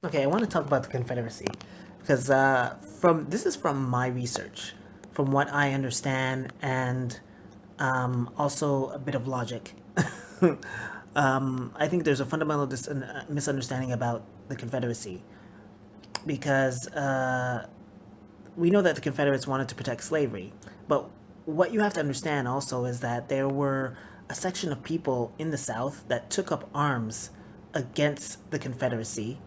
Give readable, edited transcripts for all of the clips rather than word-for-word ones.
Okay, I want to talk about the Confederacy because from this is from my research, from what I understand, and also a bit of logic. I think there's a fundamental misunderstanding about the Confederacy because we know that the Confederates wanted to protect slavery, but what you have to understand also is that there were a section of people in the South that took up arms against the Confederacy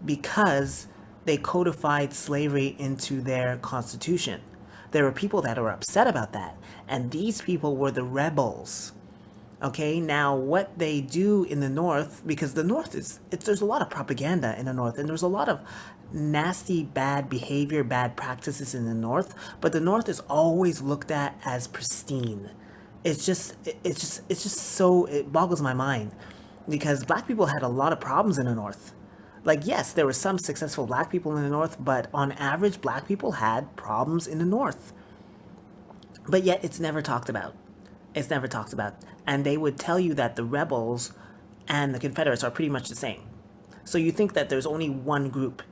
because they codified slavery into their constitution. There were people that were upset about that, and these people were the rebels. Okay, now what they do in the North, because the North there's a lot of propaganda in the North, and there's a lot of nasty, bad behavior, bad practices in the North, but the North is always looked at as pristine. It's just so, it boggles my mind because black people had a lot of problems in the North. Like, yes, there were some successful black people in the North, but on average, black people had problems in the North. But yet, it's never talked about. It's never talked about. And they would tell you that the rebels and the Confederates are pretty much the same. So you think that there's only one group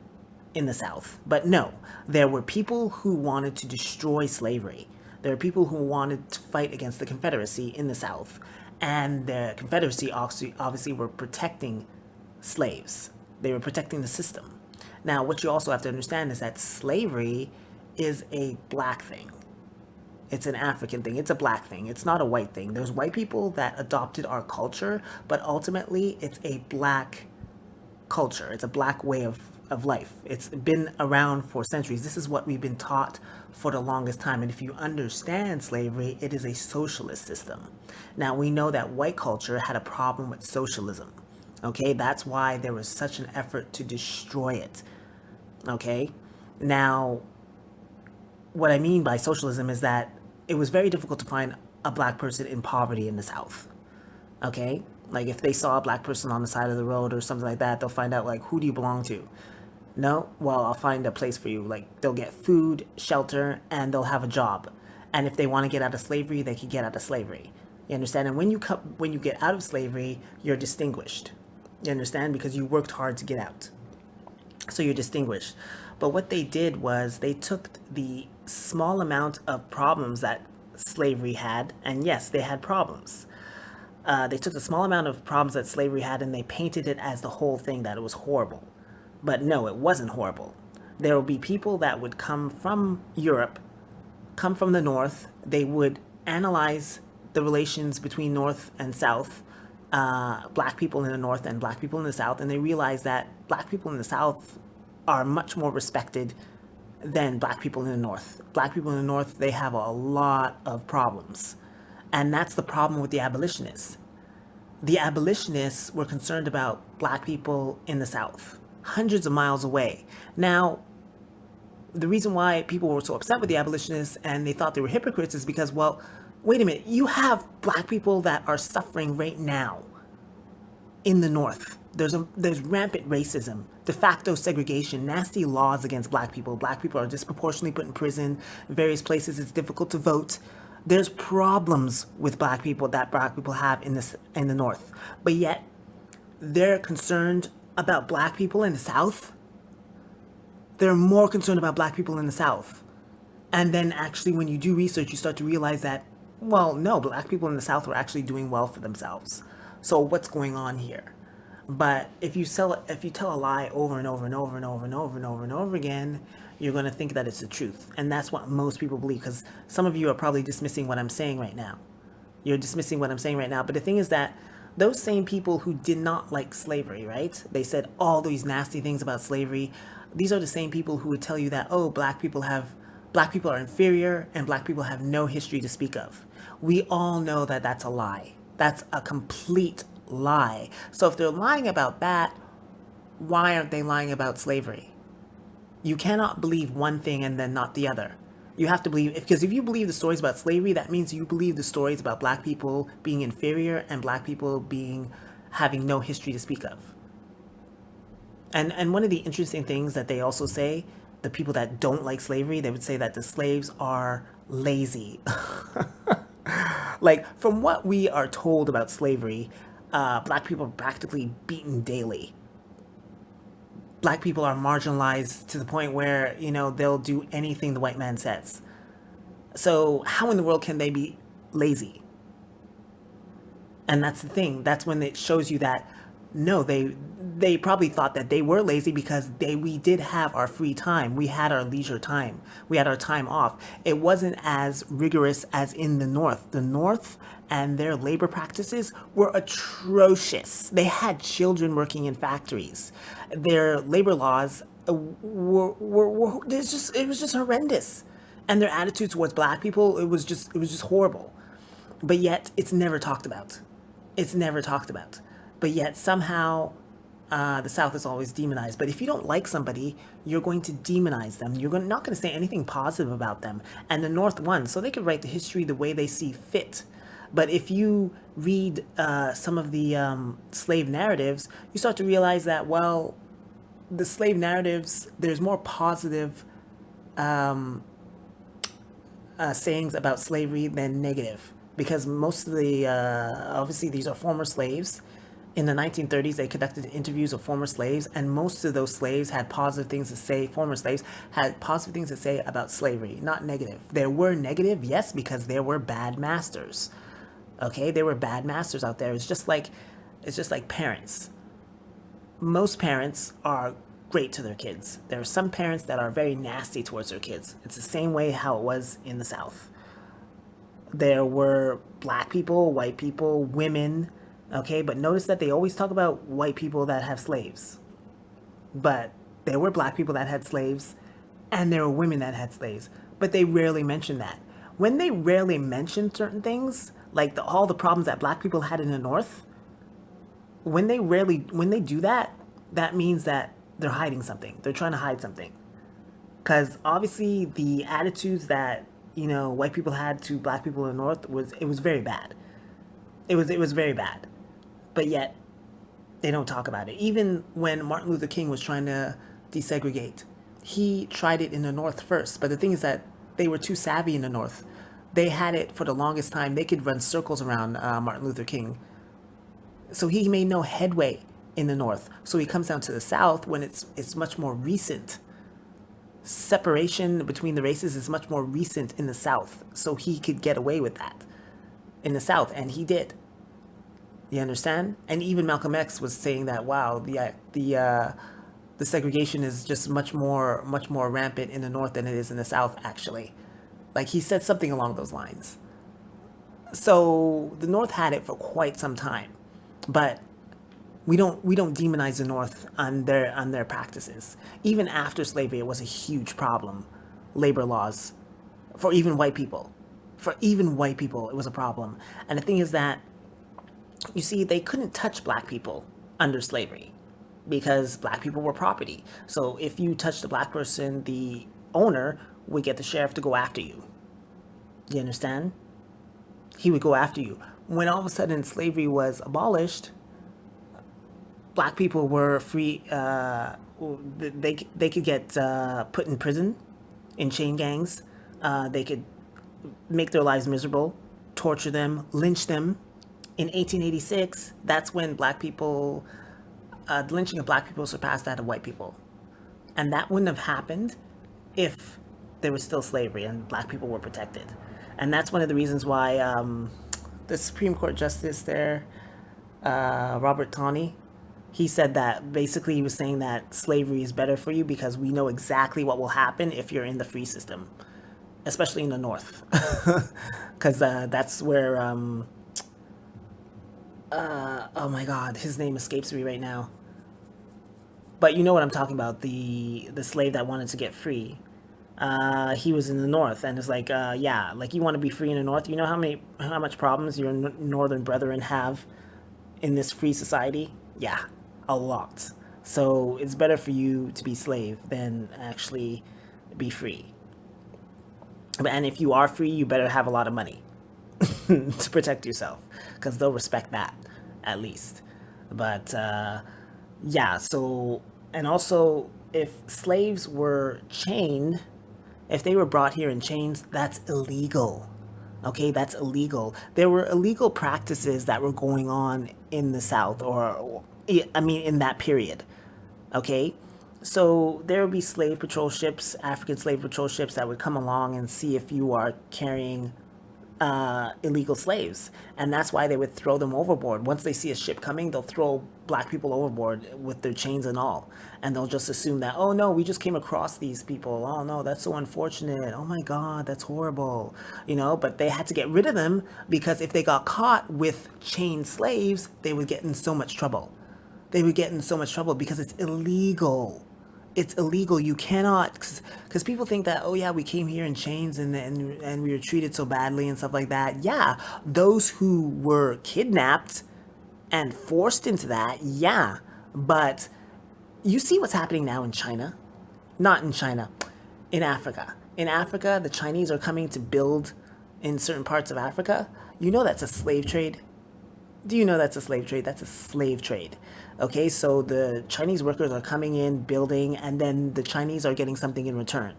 in the South. But no, there were people who wanted to destroy slavery. There were people who wanted to fight against the Confederacy in the South. And the Confederacy obviously were protecting slaves. They were protecting the system. Now, what you also have to understand is that slavery is a black thing. It's an African thing. It's a black thing. It's not a white thing. There's white people that adopted our culture, but ultimately it's a black culture. It's a black way of life. It's been around for centuries. This is what we've been taught for the longest time. And if you understand slavery, it is a socialist system. Now, we know that white culture had a problem with socialism. Okay, that's why there was such an effort to destroy it. Okay, now what I mean by socialism is that it was very difficult to find a black person in poverty in the South. Okay, like if they saw a black person on the side of the road or something like that, they'll find out like, who do you belong to? No, well, I'll find a place for you. Like they'll get food, shelter, and they'll have a job. And if they want to get out of slavery, they can get out of slavery. You understand? And when you get out of slavery, you're distinguished. You understand? Because you worked hard to get out. So you're distinguished. But what they did was they took the small amount of problems that slavery had, and yes, they had problems. They took the small amount of problems that slavery had and they painted it as the whole thing, that it was horrible. But no, it wasn't horrible. There will be people that would come from Europe, come from the North. They would analyze the relations between North and South, black people in the North and black people in the South, and they realize that black people in the South are much more respected than black people in the North. Black people in the North, they have a lot of problems. And that's the problem with the abolitionists. The abolitionists were concerned about black people in the South, hundreds of miles away. Now, the reason why people were so upset with the abolitionists and they thought they were hypocrites is because, well, wait a minute, you have black people that are suffering right now in the North. There's rampant racism, de facto segregation, nasty laws against black people. Black people are disproportionately put in prison. In various places, it's difficult to vote. There's problems with black people that black people have in the North, but yet they're concerned about black people in the South. They're more concerned about black people in the South. And then actually, when you do research, you start to realize that, well, no, black people in the South were actually doing well for themselves. So what's going on here? But if you tell a lie over and over and over and over and over and over and over again, you're going to think that it's the truth. And that's what most people believe, because some of you are probably dismissing what I'm saying right now. You're dismissing what I'm saying right now. But the thing is that those same people who did not like slavery, right? They said all these nasty things about slavery. These are the same people who would tell you that, oh, black people are inferior and black people have no history to speak of. We all know that that's a lie. That's a complete lie. So if they're lying about that, why aren't they lying about slavery? You cannot believe one thing and then not the other. You have to believe, because if you believe the stories about slavery, that means you believe the stories about black people being inferior and black people being having no history to speak of. And one of the interesting things that they also say, the people that don't like slavery, they would say that the slaves are lazy. Like, from what we are told about slavery, black people are practically beaten daily. black people are marginalized to the point where, they'll do anything the white man says. So how in the world can they be lazy? And that's the thing. That's when it shows you that no, they probably thought that they were lazy because we did have our free time. We had our leisure time. We had our time off. It wasn't as rigorous as in the North. The North and their labor practices were atrocious. They had children working in factories. Their labor laws it was just horrendous. And their attitude towards black people, it was just horrible. But yet it's never talked about. It's never talked about. But yet somehow the South is always demonized. But if you don't like somebody, you're going to demonize them. Not going to say anything positive about them. And the North won, so they could write the history the way they see fit. But if you read some of the slave narratives, you start to realize that, well, the slave narratives, there's more positive sayings about slavery than negative. Because most of the, obviously, these are former slaves. In the 1930s, they conducted interviews of former slaves, and most of those slaves had positive things to say. Former slaves had positive things to say about slavery, not negative. There were negative, yes, because there were bad masters. Okay, there were bad masters out there. It's just like parents. Most parents are great to their kids. There are some parents that are very nasty towards their kids. It's the same way how it was in the South. There were black people, white people, women. Okay, but notice that they always talk about white people that have slaves. But there were black people that had slaves, and there were women that had slaves. But they rarely mention that. When they rarely mention certain things, like all the problems that black people had in the North, when they do that, that means that they're hiding something. They're trying to hide something. Because obviously the attitudes that, white people had to black people in the North was very bad. It was very bad. But yet they don't talk about it. Even when Martin Luther King was trying to desegregate, he tried it in the North first. But the thing is that they were too savvy in the North. They had it for the longest time. They could run circles around Martin Luther King. So he made no headway in the North. So he comes down to the South when it's much more recent. Separation between the races is much more recent in the South. So he could get away with that in the South, and he did. You understand? And even Malcolm X was saying that, wow, the segregation is just much more rampant in the North than it is in the South, actually. Like, he said something along those lines. So the North had it for quite some time, but we don't demonize the North on their practices. Even after slavery, it was a huge problem. Labor laws for even white people. For even white people, it was a problem. And the thing is that, you see, they couldn't touch black people under slavery because black people were property. So if you touched a black person, the owner would get the sheriff to go after you. You understand? He would go after you. When all of a sudden slavery was abolished, black people were free. They could get put in prison, in chain gangs. They could make their lives miserable, torture them, lynch them. In 1886, that's when the lynching of black people surpassed that of white people. And that wouldn't have happened if there was still slavery and black people were protected. And that's one of the reasons why the Supreme Court Justice there, Robert Taney, he said that basically he was saying that slavery is better for you because we know exactly what will happen if you're in the free system, especially in the North. Because that's where, oh my God, his name escapes me right now. But you know what I'm talking about, the slave that wanted to get free. He was in the North, and it's like, yeah, like you want to be free in the North. You know how much problems your northern brethren have in this free society? Yeah, a lot. So it's better for you to be slave than actually be free. And if you are free, you better have a lot of money to protect yourself, because they'll respect that at least. But yeah, so, and also if slaves were chained, if they were brought here in chains, that's illegal. Okay, that's illegal. There were illegal practices that were going on in the South, or I mean, in that period. Okay, So there would be slave patrol ships, African slave patrol ships that would come along and see if you are carrying illegal slaves, and that's why they would throw them overboard. Once they see a ship coming, they'll throw black people overboard with their chains and all, and they'll just assume that, oh no, we just came across these people. Oh no, that's so unfortunate. Oh my God, that's horrible. But they had to get rid of them because if they got caught with chained slaves, they would get in so much trouble. They would get in so much trouble because it's illegal. It's illegal. You cannot, because people think that, oh yeah, we came here in chains and we were treated so badly and stuff like that. Yeah, those who were kidnapped and forced into that, yeah. But you see what's happening now in China? Not in China, in Africa. In Africa, the Chinese are coming to build in certain parts of Africa. You know that's a slave trade. Do you know that's a slave trade? That's a slave trade. Okay, so the Chinese workers are coming in, building, and then the Chinese are getting something in return.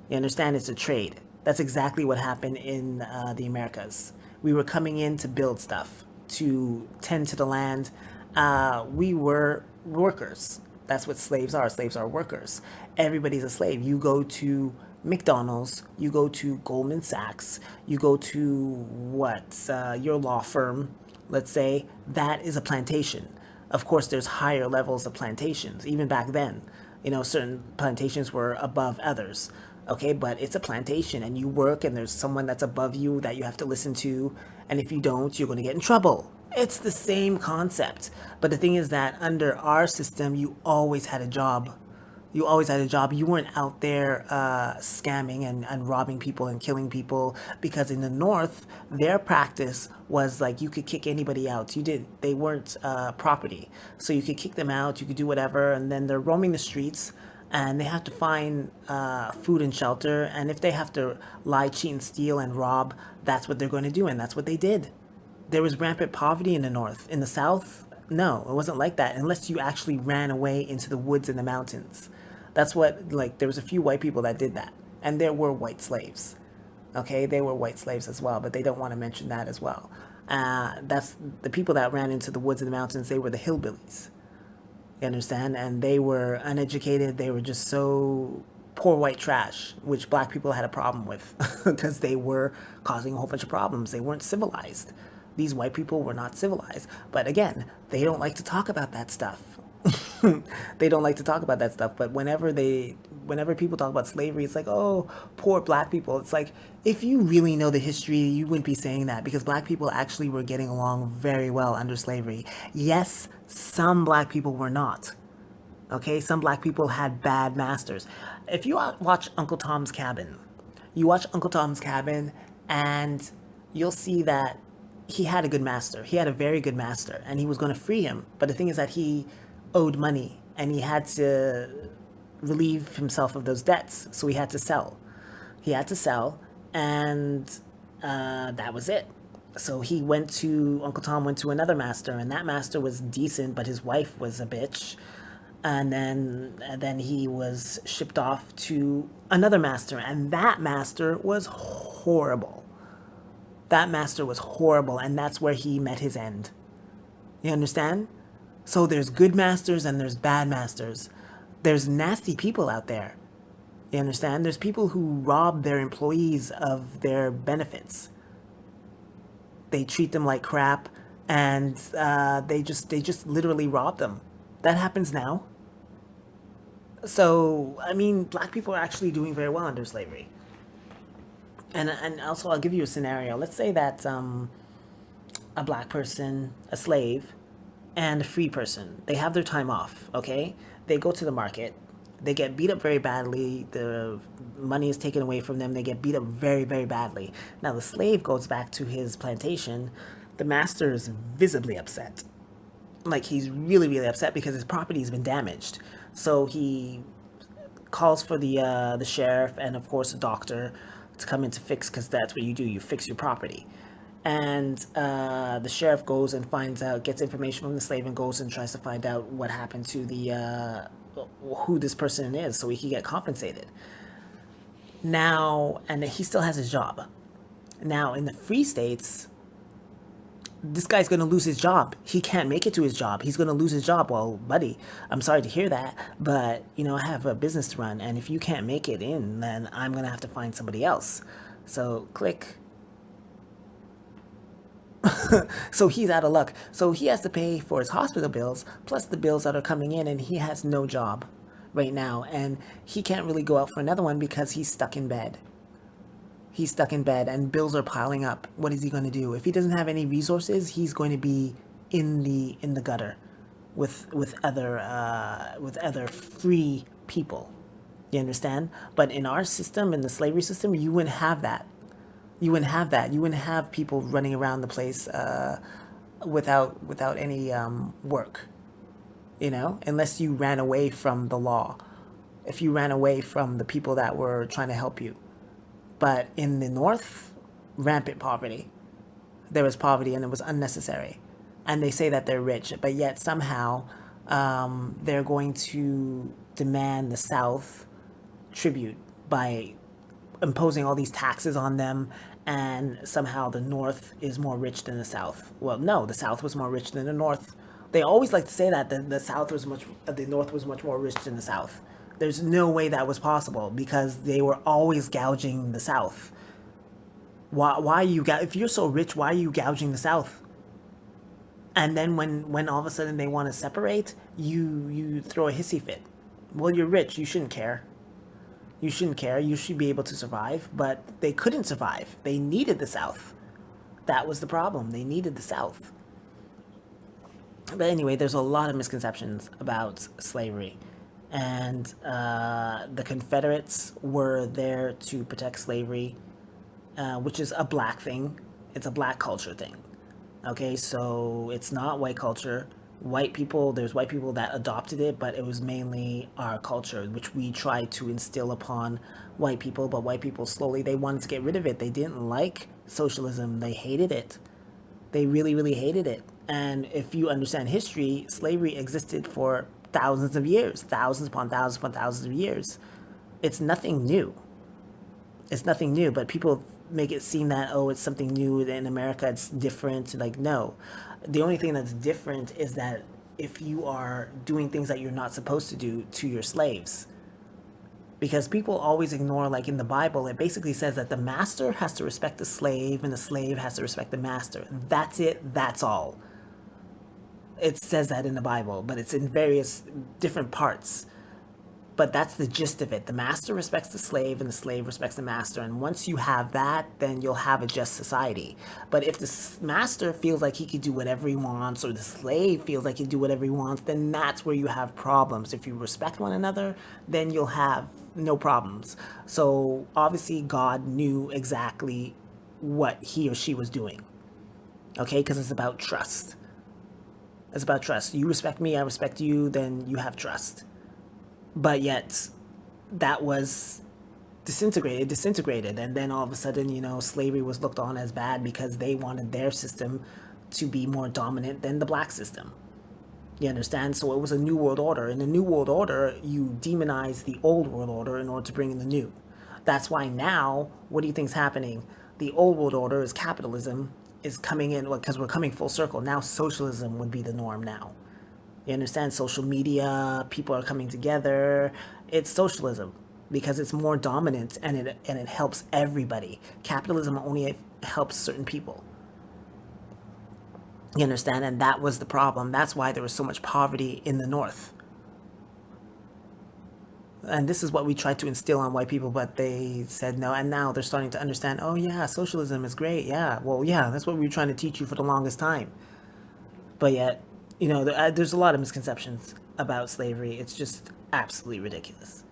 You understand? It's a trade. That's exactly what happened in the Americas. We were coming in to build stuff, to tend to the land. We were workers. That's what slaves are. Slaves are workers. Everybody's a slave. You go to McDonald's, you go to Goldman Sachs, you go to your law firm, let's say, that is a plantation. Of course, there's higher levels of plantations. Even back then, certain plantations were above others. Okay, but it's a plantation and you work and there's someone that's above you that you have to listen to. And if you don't, you're going to get in trouble. It's the same concept. But the thing is that under our system, you always had a job. You always had a job. You weren't out there scamming and robbing people and killing people, because in the North, their practice was like you could kick anybody out. They weren't property. So you could kick them out, you could do whatever, and then they're roaming the streets and they have to find food and shelter. And if they have to lie, cheat, and steal and rob, that's what they're going to do. And that's what they did. There was rampant poverty in the North. In the South, no, it wasn't like that unless you actually ran away into the woods and the mountains. That's what, like, there was a few white people that did that. And there were white slaves. Okay, they were white slaves as well, but they don't want to mention that as well. That's the people that ran into the woods and the mountains, they were the hillbillies. You understand? And they were uneducated. They were just so poor white trash, which black people had a problem with because they were causing a whole bunch of problems. They weren't civilized. These white people were not civilized. But again, they don't like to talk about that stuff. They don't like to talk about that stuff. But whenever people talk about slavery, it's like, oh, poor black people. It's like, if you really know the history, you wouldn't be saying that, because black people actually were getting along very well under slavery. Yes, some black people were not. Okay, some black people had bad masters. If you watch Uncle Tom's Cabin, you watch Uncle Tom's Cabin, and you'll see that he had a good master. He had a very good master, and he was going to free him. But the thing is that he owed money, and he had to relieve himself of those debts. So he had to sell. He had to sell, and that was it. So Uncle Tom went to another master, and that master was decent, but his wife was a bitch. And then he was shipped off to another master, and that master was horrible. That master was horrible, and that's where he met his end. You understand? So there's good masters and there's bad masters. There's nasty people out there. You understand? There's people who rob their employees of their benefits. They treat them like crap, and they just literally rob them. That happens now. So I mean, black people are actually doing very well under slavery. And also, I'll give you a scenario. Let's say that a black person, a slave, and a free person, they have their time off. Okay, they go to the market. They get beat up very badly. The money is taken away from them. They get beat up very, very badly. Now the slave goes back to his plantation. The master is visibly upset. Like, he's really, really upset because his property has been damaged. So he calls for the sheriff and of course a doctor to come in to fix, because that's what you do. You fix your property. And the sheriff goes and finds out, gets information from the slave, and goes and tries to find out what happened to the who this person is, so he can get compensated. Now, and he still has his job. Now, in the free states, This guy's going to lose his job. He can't make it to his job. He's going to lose his job. Well, buddy, I'm sorry to hear that, but I have a business to run, and if you can't make it in, then I'm going to have to find somebody else. So click. So he's out of luck. So he has to pay for his hospital bills plus the bills that are coming in, and he has no job right now, and he can't really go out for another one because he's stuck in bed. He's stuck in bed and bills are piling up. What is he going to do? If he doesn't have any resources, he's going to be in the gutter with other free people. You understand? But in our system, in the slavery system, you wouldn't have that. You wouldn't have that. You wouldn't have people running around the place without any work. Unless you ran away from the law. If you ran away from the people that were trying to help you. But in the North, rampant poverty. There was poverty and it was unnecessary. And they say that they're rich, but yet somehow they're going to demand the South tribute by imposing all these taxes on them, and somehow the North is more rich than the South. Well, no, the South was more rich than the North. They always like to say that the North was much more rich than the South. There's no way that was possible because they were always gouging the South. Why if you're so rich, why are you gouging the South? And then when all of a sudden they want to separate, you throw a hissy fit. Well, you're rich, you shouldn't care. You shouldn't care. You should be able to survive, but they couldn't survive. They needed the South. That was the problem. They needed the South. But anyway, there's a lot of misconceptions about slavery. And the Confederates were there to protect slavery, which is a black thing. It's a black culture thing. Okay, so it's not white culture. There's white people that adopted it, but it was mainly our culture, which we tried to instill upon white people. But white people slowly, they wanted to get rid of it. They didn't like socialism. They hated it. They really, really hated it. And if you understand history, slavery existed for thousands of years, thousands upon thousands of years. It's nothing new. It's nothing new, but people make it seem that, oh, it's something new in America, it's different. Like, no. The only thing that's different is that if you are doing things that you're not supposed to do to your slaves. Because people always ignore, like in the Bible, it basically says that the master has to respect the slave and the slave has to respect the master. That's it. That's all. It says that in the Bible, but it's in various different parts. But that's the gist of it. The master respects the slave and the slave respects the master. And once you have that, then you'll have a just society. But if the master feels like he can do whatever he wants, or the slave feels like he can do whatever he wants, then that's where you have problems. If you respect one another, then you'll have no problems. So obviously God knew exactly what he or she was doing. Okay, because it's about trust. It's about trust. You respect me, I respect you, then you have trust. But yet, that was disintegrated, and then all of a sudden, slavery was looked on as bad because they wanted their system to be more dominant than the black system. You understand? So it was a new world order. In the new world order, you demonize the old world order in order to bring in the new. That's why now, what do you think is happening? The old world order is capitalism, is coming in, because we're coming full circle. Now socialism would be the norm now. You understand? Social media, people are coming together. It's socialism because it's more dominant and it helps everybody. Capitalism only helps certain people. You understand? And that was the problem. That's why there was so much poverty in the North. And this is what we tried to instill on white people, but they said no. And now they're starting to understand, oh yeah, socialism is great. Yeah, well, yeah, that's what we were trying to teach you for the longest time. But yet, there's a lot of misconceptions about slavery. It's just absolutely ridiculous.